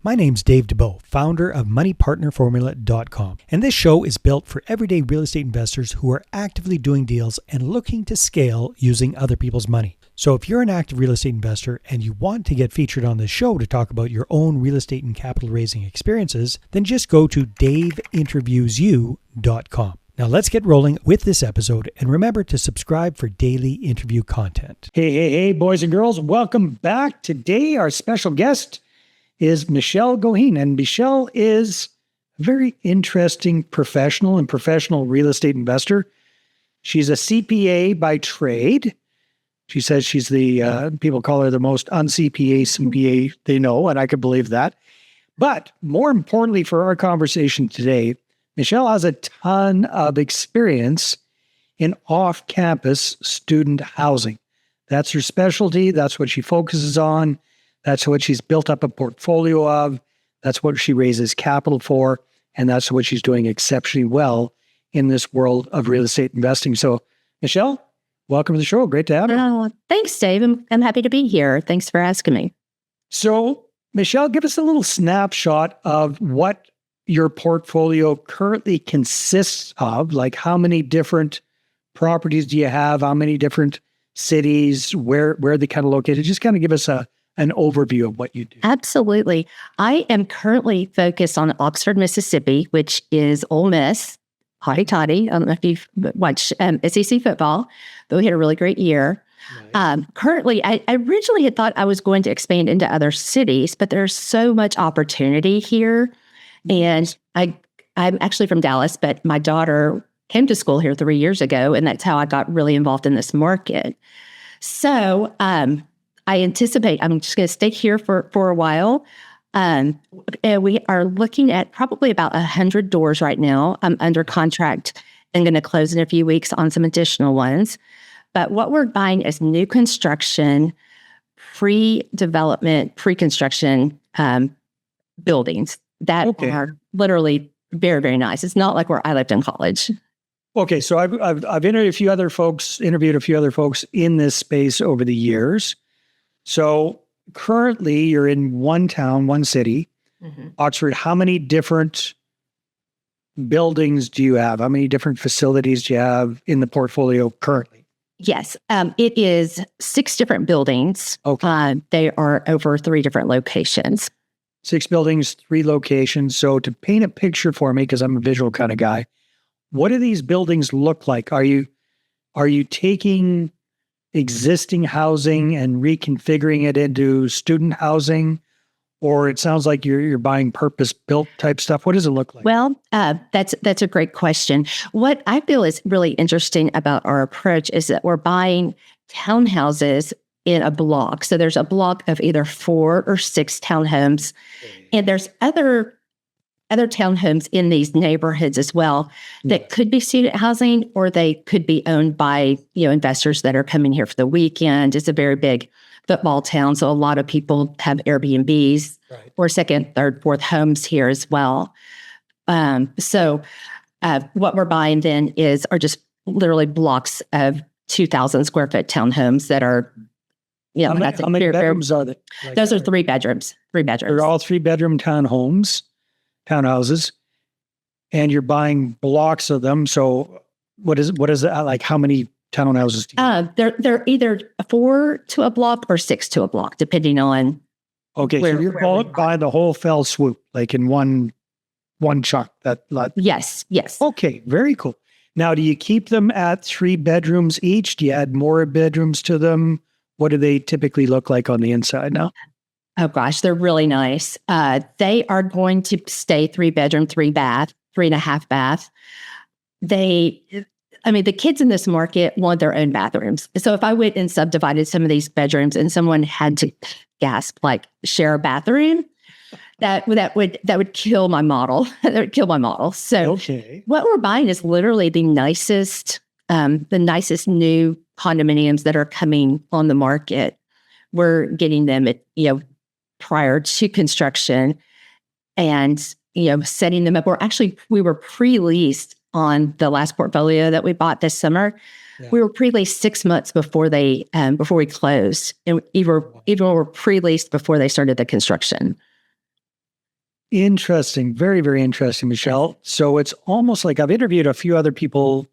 My name's Dave DeBow, founder of MoneyPartnerFormula.com, and this show is built for everyday real estate investors who are actively doing deals and looking to scale using other people's money. So if you're an active real estate investor and you want to get featured on this show to talk about your own real estate and capital raising experiences, then just go to daveinterviewsyou.com. Now let's get rolling with this episode, and remember to subscribe for daily interview content. Hey, boys and girls, welcome back. Today our special guest is Michelle Goheen, and Michelle is a very interesting professional real estate investor. She's a CPA by trade. She says she's people call her the most un-CPA CPA they know, and I could believe that. But more importantly for our conversation today, Michelle has a ton of experience in off-campus student housing. That's her specialty. That's what she focuses on. That's what she's built up a portfolio of. That's what she raises capital for. And that's what she's doing exceptionally well in this world of real estate investing. So, Michelle, welcome to the show. Great to have you. Thanks, Dave. I'm happy to be here. Thanks for asking me. So, Michelle, give us a little snapshot of what your portfolio currently consists of. Like, how many different properties do you have? How many different cities? Where are they kind of located? Just kind of give us an overview of what you do. Absolutely. I am currently focused on Oxford, Mississippi, which is Ole Miss, hotty toddy. I don't know if you've watched SEC football, but we had a really great year. Nice. Currently, I originally had thought I was going to expand into other cities, but there's so much opportunity here. And I'm actually from Dallas, but my daughter came to school here 3 years ago, and that's how I got really involved in this market. So, I anticipate I'm just going to stay here for a while. And we are looking at probably about 100 doors right now. I'm under contract and going to close in a few weeks on some additional ones. But what we're buying is new construction, pre-development, pre-construction buildings that are literally very, very nice. It's not like where I lived in college. Okay, so I've interviewed a few other folks in this space over the years. So currently you're in one town, one city, Oxford. How many different buildings do you have? How many different facilities do you have in the portfolio currently? Yes, it is 6 different buildings. Okay. They are over 3 different locations. 6 buildings, 3 locations. So to paint a picture for me, because I'm a visual kind of guy, what do these buildings look like? Are you taking existing housing and reconfiguring it into student housing, or it sounds like you're buying purpose-built type stuff? What does it look like? Well, that's a great question. What I feel is really interesting about our approach is that we're buying townhouses in a block. So there's a block of either 4 or 6 townhomes, and there's other townhomes in these neighborhoods as well that could be student housing, or they could be owned by, investors that are coming here for the weekend. It's a very big football town, so a lot of people have Airbnbs or second, third, fourth homes here as well. So what we're buying then are just literally blocks of 2,000 square foot townhomes that are, how many bedrooms are they? Those are 3 bedrooms. 3 bedrooms. They're all 3-bedroom townhouses, and you're buying blocks of them. So what is that like? How many townhouses do you have? They're either 4 to a block or 6 to a block, depending on. Okay, so you're buying the whole fell swoop, like in one chunk. Yes. Okay, very cool. Now, do you keep them at 3 bedrooms each? Do you add more bedrooms to them? What do they typically look like on the inside now? Oh gosh, they're really nice. They are going to stay 3 bedroom, 3 bath, 3.5 bath. The kids in this market want their own bathrooms. So if I went and subdivided some of these bedrooms and someone had to gasp, like share a bathroom, that would kill my model. That would kill my model. So what we're buying is literally the nicest new condominiums that are coming on the market. We're getting them at, prior to construction and, setting them up. We were pre-leased on the last portfolio that we bought this summer. Yeah. We were pre-leased 6 months before before we closed, and even were pre-leased before they started the construction. Interesting. Very, very interesting, Michelle. So it's almost like I've interviewed a few other people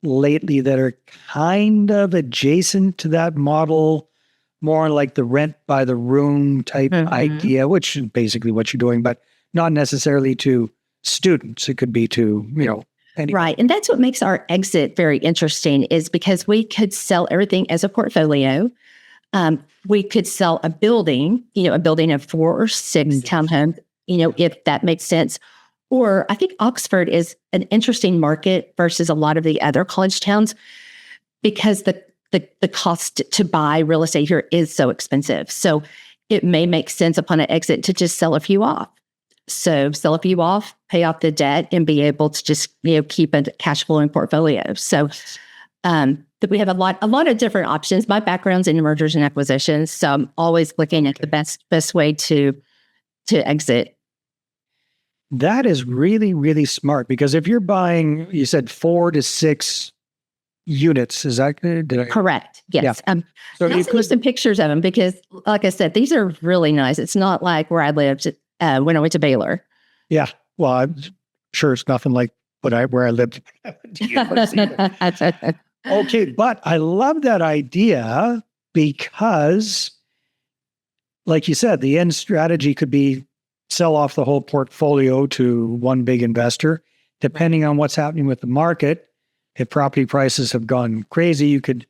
lately that are kind of adjacent to that model, more like the rent by the room type idea, which is basically what you're doing, but not necessarily to students. It could be to, anyone. Right. And that's what makes our exit very interesting is because we could sell everything as a portfolio. We could sell a building, a building of 4 or 6 townhomes, if that makes sense. Or I think Oxford is an interesting market versus a lot of the other college towns because the cost to buy real estate here is so expensive. So it may make sense upon an exit to just sell a few off. So sell a few off, pay off the debt, and be able to just keep a cash flowing portfolio. So that we have a lot of different options. My background's in mergers and acquisitions, so I'm always looking at the best way to exit. That is really, really smart because if you're buying, you said 4 to 6 units, is that correct? Yes. Yeah. So I'll send you some pictures of them because, like I said, these are really nice. It's not like where I lived when I went to Baylor. Yeah. Well, I'm sure it's nothing like where I lived. Okay, but I love that idea because, like you said, the end strategy could be sell off the whole portfolio to one big investor. Depending on what's happening with the market, if property prices have gone crazy, you could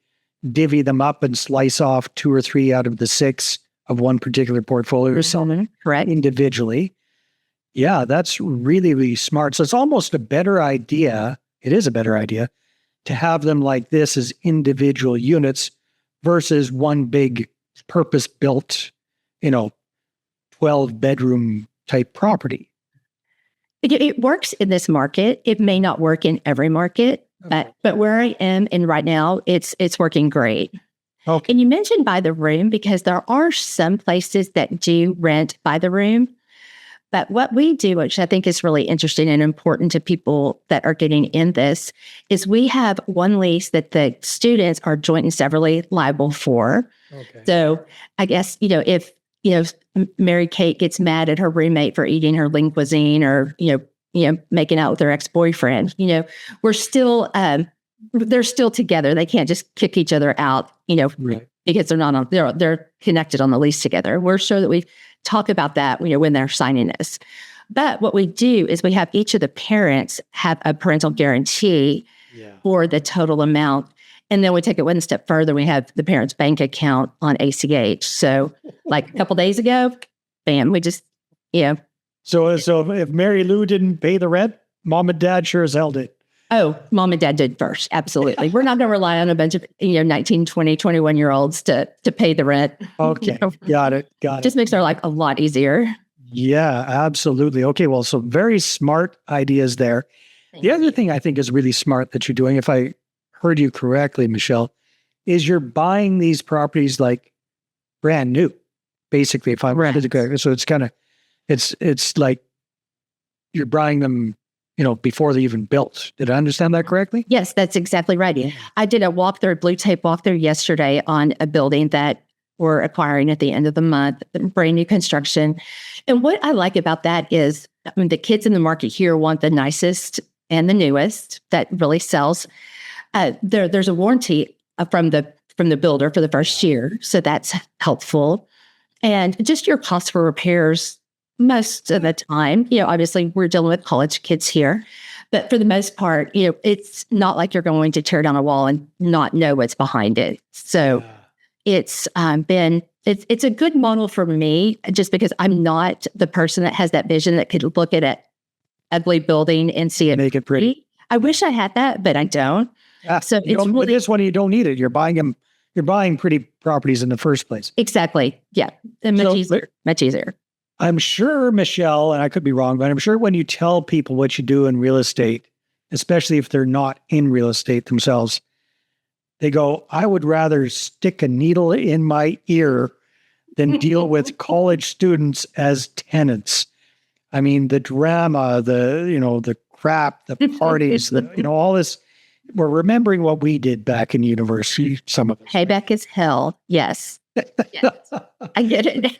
divvy them up and slice off 2 or 3 out of the 6 of one particular portfolio or something, correct, individually. Yeah, that's really, really smart. So it's almost a better idea. It is a better idea to have them like this as individual units versus one big purpose-built, 12-bedroom type property. It works in this market. It may not work in every market, but where I am in right now, it's working great. Okay. And you mentioned by the room because there are some places that do rent by the room. But what we do, which I think is really interesting and important to people that are getting in this, is we have one lease that the students are joint and severally liable for. Okay. So I guess, if, Mary Kate gets mad at her roommate for eating her lean cuisine or, making out with her ex-boyfriend, we're still, they're still together. They can't just kick each other out, Right. because they're connected on the lease together. We're sure that we talk about that, when they're signing this. But what we do is we have each of the parents have a parental guarantee for the total amount. And then we take it one step further. We have the parents' bank account on ACH. So like a couple days ago, bam, we just, So if Mary Lou didn't pay the rent, mom and dad sure as hell did. Oh, mom and dad did first. Absolutely. We're not going to rely on a bunch of, 19, 20, 21-year-olds to pay the rent. Okay. Got it. Just makes our life a lot easier. Yeah, absolutely. Okay. Well, so very smart ideas there. The other thing I think is really smart that you're doing, if I heard you correctly, Michelle, is you're buying these properties like brand new, basically, if I'm correct. So it's kind of, it's like you're buying them, before they even built. Did I understand that correctly? Yes, that's exactly right. Yeah. I did a blue tape walkthrough yesterday on a building that we're acquiring at the end of the month, brand new construction. And what I like about that is, the kids in the market here want the nicest and the newest that really sells. There's a warranty from the builder for the first year, so that's helpful. And just your cost for repairs most of the time, obviously we're dealing with college kids here, but for the most part, it's not like you're going to tear down a wall and not know what's behind it. So it's it's a good model for me just because I'm not the person that has that vision that could look at an ugly building and see it. Make it pretty. I wish I had that, but I don't. So with this one, you don't need it. You're buying pretty properties in the first place. Exactly. Yeah. And much easier. I'm sure, Michelle, and I could be wrong, but I'm sure when you tell people what you do in real estate, especially if they're not in real estate themselves, they go, I would rather stick a needle in my ear than deal with college students as tenants. I mean, the drama, the crap, the parties, all this. We're remembering what we did back in university, some of us. Payback is hell. Yes. Yes. I get it.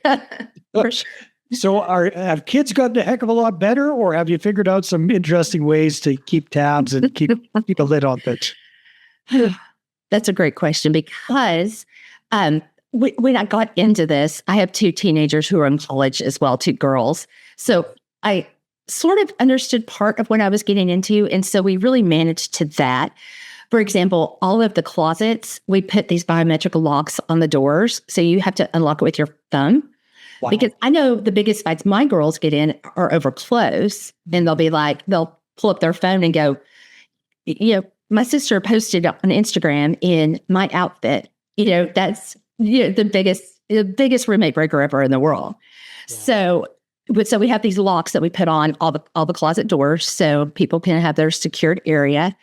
For sure. So have kids gotten a heck of a lot better, or have you figured out some interesting ways to keep tabs and keep a lid on it? That's a great question because when I got into this, I have two teenagers who are in college as well, two girls. So I sort of understood part of what I was getting into. And so we really managed to that. For example, all of the closets, we put these biometric locks on the doors. So you have to unlock it with your thumb. Wow. Because I know the biggest fights my girls get in are over clothes. And they'll pull up their phone and go, my sister posted on Instagram in my outfit. That's the biggest roommate breaker ever in the world. Yeah. So we have these locks that we put on all the closet doors so people can have their secured area.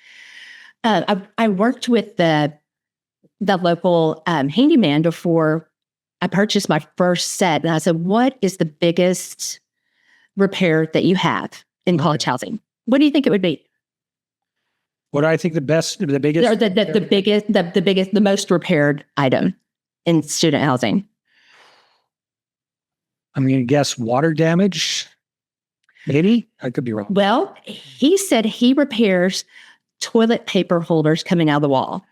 I worked with the local handyman before I purchased my first set, and I said, "What is the biggest repair that you have in college housing? What do you think it would be?" What do I think the biggest, the most repaired item in student housing? I'm going to guess water damage. Maybe I could be wrong. Well, he said he repairs toilet paper holders coming out of the wall.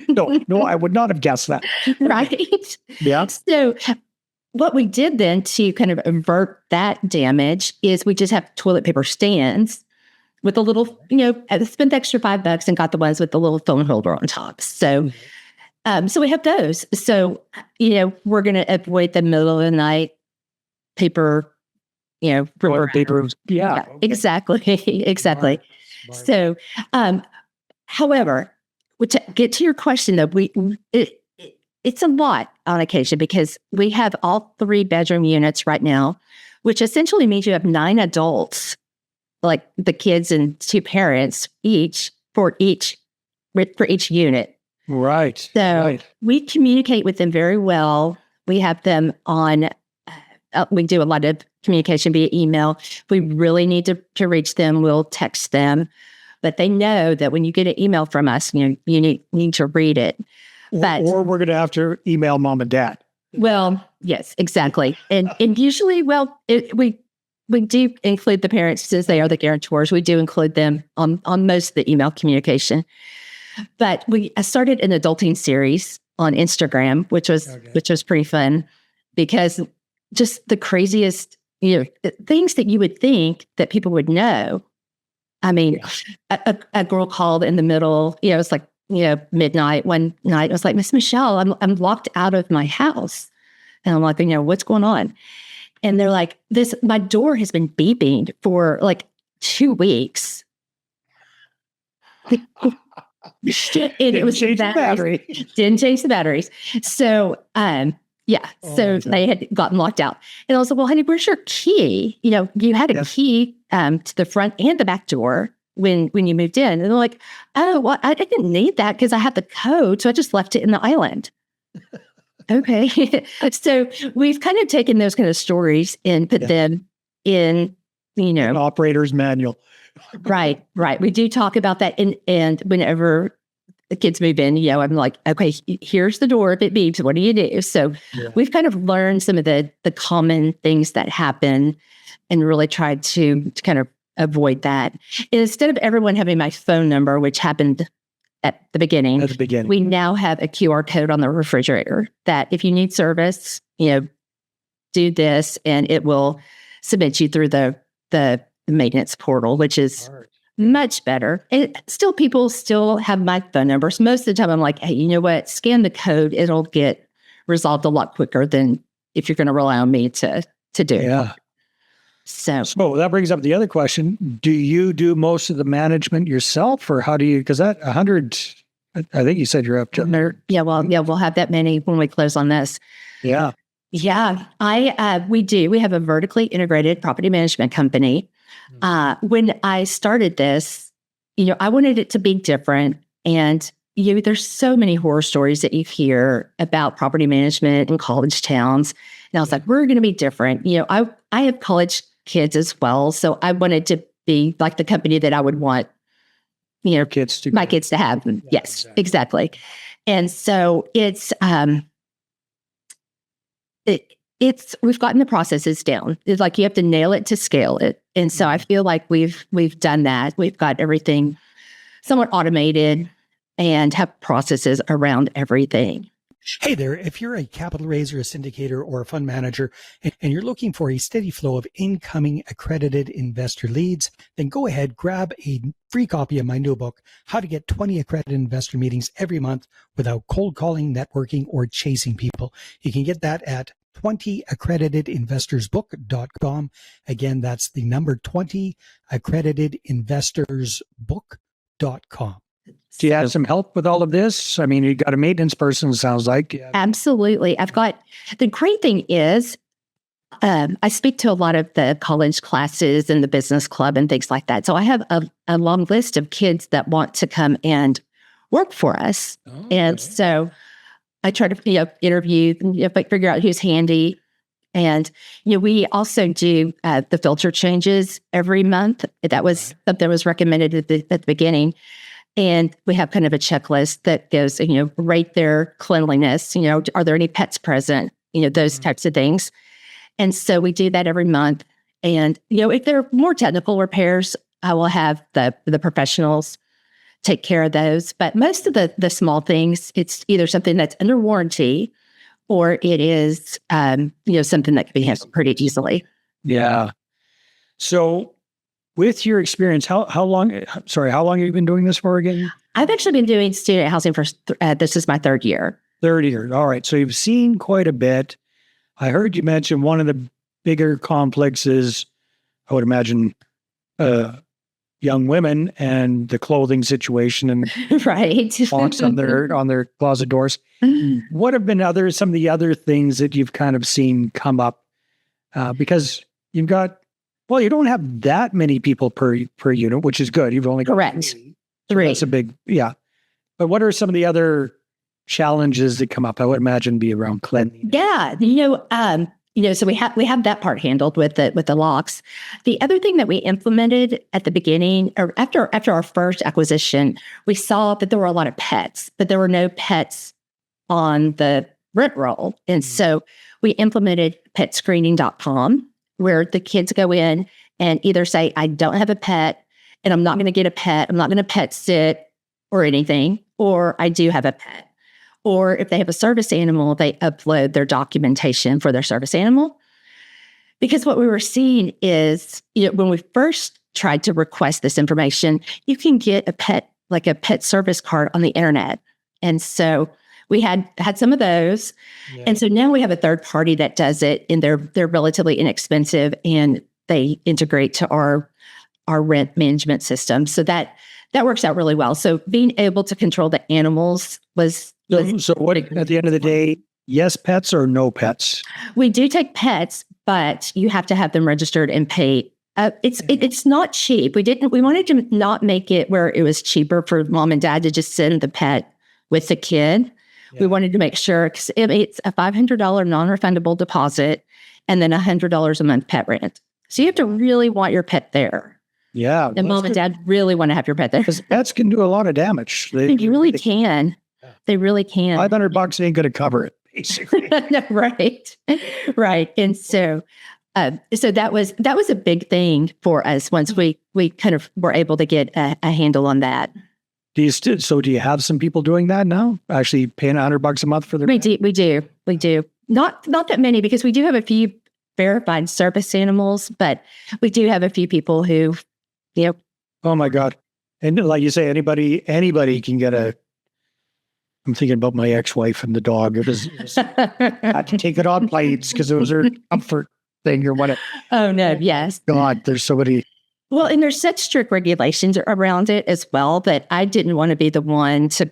No, I would not have guessed that. Right? Yeah. So what we did then to kind of avert that damage is we just have toilet paper stands with a little, I spent the extra $5 and got the ones with the little phone holder on top. So, so we have those. So, we're going to avoid the middle of the night paper, paper. Yeah. Okay. Exactly. Smart. So, however, to get to your question though, it's a lot on occasion because we have all 3-bedroom units right now, which essentially means you have 9 adults, like the kids and 2 parents for each unit. Right. So we communicate with them very well. We have them on, we do a lot of communication via email. If we really need to reach them, we'll text them. But they know that when you get an email from us, you need to read it. Or we're going to have to email mom and dad. Well, yes, exactly. And usually, we do include the parents since they are the guarantors. We do include them on most of the email communication. But we started an adulting series on Instagram, which was pretty fun because just the craziest, things that you would think that people would know. I mean, a girl called in the middle, it's like, midnight one night. I was like, Miss Michelle, I'm locked out of my house. And I'm like, what's going on? And they're like, my door has been beeping for like 2 weeks. It was change the battery. Didn't change the batteries. So, they had gotten locked out. And I was like, well, honey, where's your key? You had a key to the front and the back door when you moved in. And they're like, oh, well, I didn't need that because I had the code. So I just left it in the island. Okay. So we've kind of taken those kind of stories and put them in, an operator's manual. Right. We do talk about that. And whenever the kids move in, I'm like, okay, here's the door. If it beeps, what do you do? So we've kind of learned some of the common things that happen and really tried to kind of avoid that. And instead of everyone having my phone number, which happened at the beginning, we now have a QR code on the refrigerator that if you need service, do this and it will submit you through the maintenance portal, which is much better. And people still have my phone numbers. Most of the time I'm like, hey, you know what? Scan the code. It'll get resolved a lot quicker than if you're going to rely on me to do it. Yeah. So that brings up the other question. Do you do most of the management yourself or how do you, because that 100, I think you said you're up to. Yeah. We'll have that many when we close on this. Yeah. Yeah. We do. We have a vertically integrated property management company. When I started this, I wanted it to be different. And there's so many horror stories that you hear about property management in college towns. And I was like, we're going to be different. I have college kids as well. So I wanted to be like the company that I would want, my kids to have. Yeah, yes, exactly. And so it's, we've gotten the processes down. It's like you have to nail it to scale it. And so I feel like we've done that. We've got everything somewhat automated and have processes around everything. Hey there, if you're a capital raiser, a syndicator, or a fund manager, and you're looking for a steady flow of incoming accredited investor leads, then go ahead, grab a free copy of my new book, How to Get 20 Accredited Investor Meetings Every Month Without Cold Calling, Networking, or Chasing People. You can get that at 20accreditedinvestorsbook.com. Again, that's the number 20accreditedinvestorsbook.com. Do you have some help with all of this? I mean, you got a maintenance person, sounds like. Absolutely. The great thing is, I speak to a lot of the college classes and the business club and things like that. So I have a long list of kids that want to come and work for us. Oh, and so I try to interview, figure out who's handy. And, we also do the filter changes every month. That was something that was recommended at the beginning. And we have kind of a checklist that goes, rate their cleanliness, are there any pets present, those types of things. And so we do that every month. And, if there are more technical repairs, I will have the professionals take care of those. But most of the small things, it's either something that's under warranty or it is, something that can be handled pretty easily. Yeah. So with your experience, how long have you been doing this for again? I've actually been doing student housing for, this is my third year. Third year. All right. So you've seen quite a bit. I heard you mention one of the bigger complexes, I would imagine, young women and the clothing situation and right fonts on their closet doors. What have been some of the other things that you've kind of seen come up? Because you don't have that many people per unit, which is good. You've only got correct 3. That's a big, yeah. But what are some of the other challenges that come up? I would imagine be around cleanliness. Yeah, so we have that part handled with the locks. The other thing that we implemented at the beginning, or after our first acquisition, we saw that there were a lot of pets, but there were no pets on the rent roll, and so we implemented petscreening.com, where the kids go in and either say, I don't have a pet and I'm not going to get a pet. I'm not going to pet sit or anything, or I do have a pet. Or if they have a service animal, they upload their documentation for their service animal. Because what we were seeing is, when we first tried to request this information, you can get a pet service card on the internet. And so we had some of those. Yeah. And so now we have a third party that does it, and they're relatively inexpensive, and they integrate to our rent management system. So that works out really well. So being able to control the animals was so what, at the end of the day, yes pets or no pets? We do take pets, but you have to have them registered and paid. It's not cheap. We wanted to not make it where it was cheaper for mom and dad to just send the pet with the kid. Yeah. We wanted to make sure, because it's a $500 non-refundable deposit and then $100 a month pet rent. So you have to really want your pet there. Yeah. And mom and dad really want to have your pet there. Because pets can do a lot of damage. They really can. They really can. $500 ain't going to cover it, basically. No, right. Right. And so that was a big thing for us once we kind of were able to get a handle on that. Do you have some people doing that now? Actually paying $100 a month for their pet? We do. Not that many, because we do have a few verified service animals, but we do have a few people who, Oh my God. And like you say, anybody can get I'm thinking about my ex-wife and the dog. It was had to take it on plates because it was her comfort thing or whatever. Oh no, yes. God, there's so many. Well, and there's such strict regulations around it as well that I didn't want to be the one to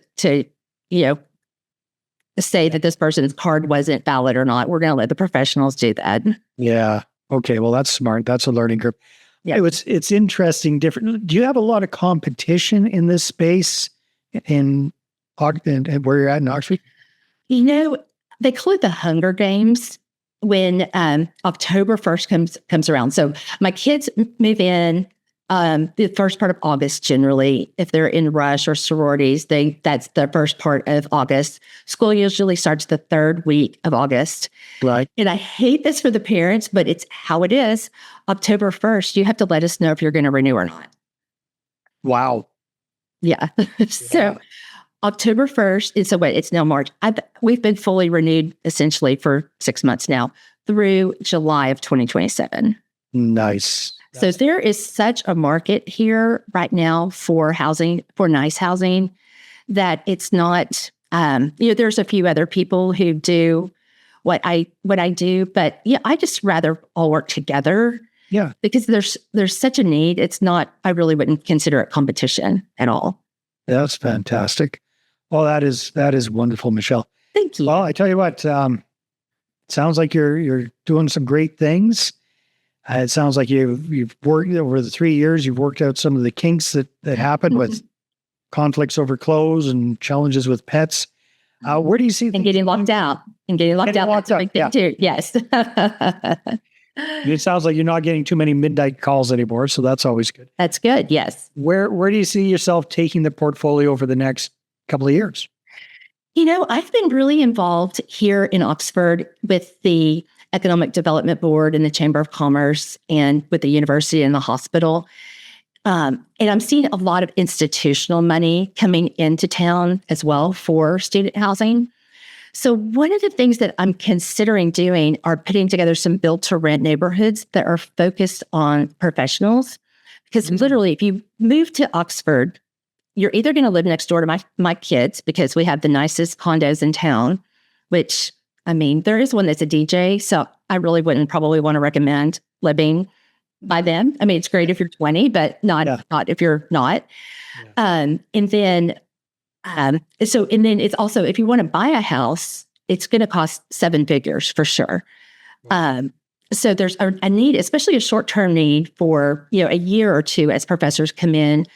say that this person's card wasn't valid or not. We're going to let the professionals do that. Yeah. Okay. Well, that's smart. That's a learning curve. Yeah. It's interesting. Different. Do you have a lot of competition in this space in where you're at in Oxford? They call it the Hunger Games when October 1st comes around. So my kids move in The first part of August, generally, if they're in rush or sororities, that's the first part of August. School usually starts the third week of August. Right. And I hate this for the parents, but it's how it is. October 1st, you have to let us know if you're going to renew or not. Wow. Yeah. So October 1st, it's now March. We've been fully renewed essentially for 6 months now through July of 2027. Nice. So there is such a market here right now for housing, for nice housing, that it's not, there's a few other people who do what I do, but I just rather all work together. Yeah. Because there's such a need. I really wouldn't consider it competition at all. That's fantastic. Well, that is wonderful, Michelle. Thank you. Well, I tell you what, sounds like you're doing some great things. It sounds like you've worked over the 3 years. You've worked out some of the kinks that happened with conflicts over clothes and challenges with pets. Where do you see and getting locked out? That's a big thing too. Yes. It sounds like you're not getting too many midnight calls anymore, so that's always good. That's good. Yes. Where do you see yourself taking the portfolio over the next couple of years? I've been really involved here in Oxford with the Economic Development Board and the Chamber of Commerce and with the university and the hospital. And I'm seeing a lot of institutional money coming into town as well for student housing. So one of the things that I'm considering doing are putting together some build-to-rent neighborhoods that are focused on professionals. Because literally, if you move to Oxford, you're either going to live next door to my kids, because we have the nicest condos in town, which, there is one that's a DJ, so I really wouldn't probably want to recommend living by them. It's great if you're 20, but not if you're not. Yeah. And then it's also, if you want to buy a house, it's going to cost 7 figures for sure. Right. So there's a need, especially a short-term need for, a year or two as professors come in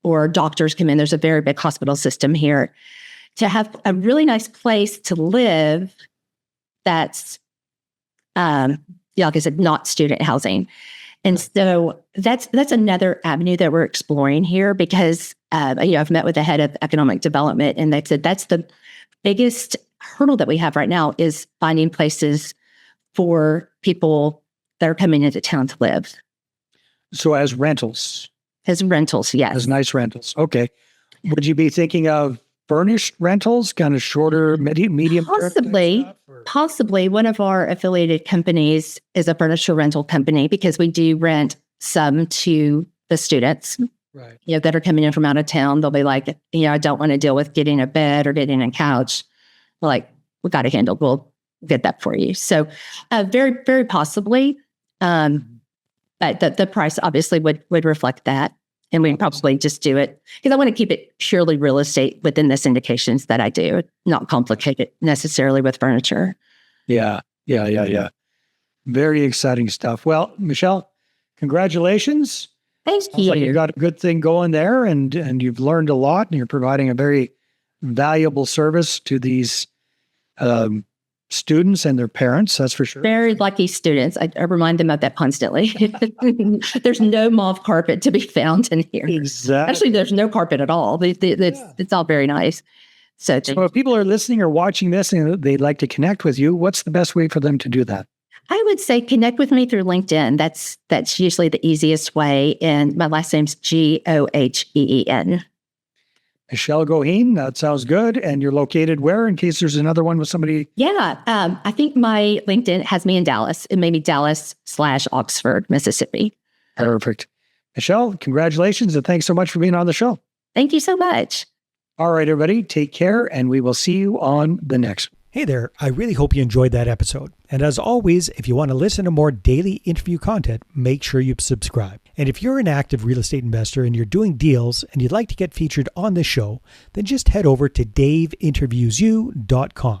or doctors come in. There's a very big hospital system here, to have a really nice place to live that's, like I said, not student housing. And so that's another avenue that we're exploring here, because, I've met with the head of economic development, and they said that's the biggest hurdle that we have right now, is finding places for people that are coming into town to live. So as rentals? As rentals, yes. As nice rentals. Okay. Would you be thinking of furnished rentals, kind of shorter, medium? Possibly. One of our affiliated companies is a furniture rental company, because we do rent some to the students, right? That are coming in from out of town. They'll be like, I don't want to deal with getting a bed or getting a couch. We're like, we got a handle. We'll get that for you. So very, very possibly. But the price obviously would reflect that. And we probably just do it because I want to keep it purely real estate within the syndications that I do, not complicate it necessarily with furniture. Yeah. Very exciting stuff. Well, Michelle, congratulations. Thank you. Like you got a good thing going there, and you've learned a lot, and you're providing a very valuable service to these students and their parents, that's for sure. Very lucky students. I remind them of that constantly. There's no mauve carpet to be found in here. Exactly. Actually, there's no carpet at all. It's all very nice. So if people are listening or watching this and they'd like to connect with you, what's the best way for them to do that? I would say connect with me through LinkedIn. That's usually the easiest way. And my last name's Goheen. Michelle Goheen, that sounds good. And you're located where, in case there's another one with somebody? Yeah, I think my LinkedIn has me in Dallas. It may be Dallas/Oxford, Mississippi. Perfect. Michelle, congratulations, and thanks so much for being on the show. Thank you so much. All right, everybody, take care, and we will see you on the next one. Hey there, I really hope you enjoyed that episode. And as always, if you want to listen to more daily interview content, make sure you subscribe. And if you're an active real estate investor and you're doing deals and you'd like to get featured on this show, then just head over to daveinterviewsyou.com.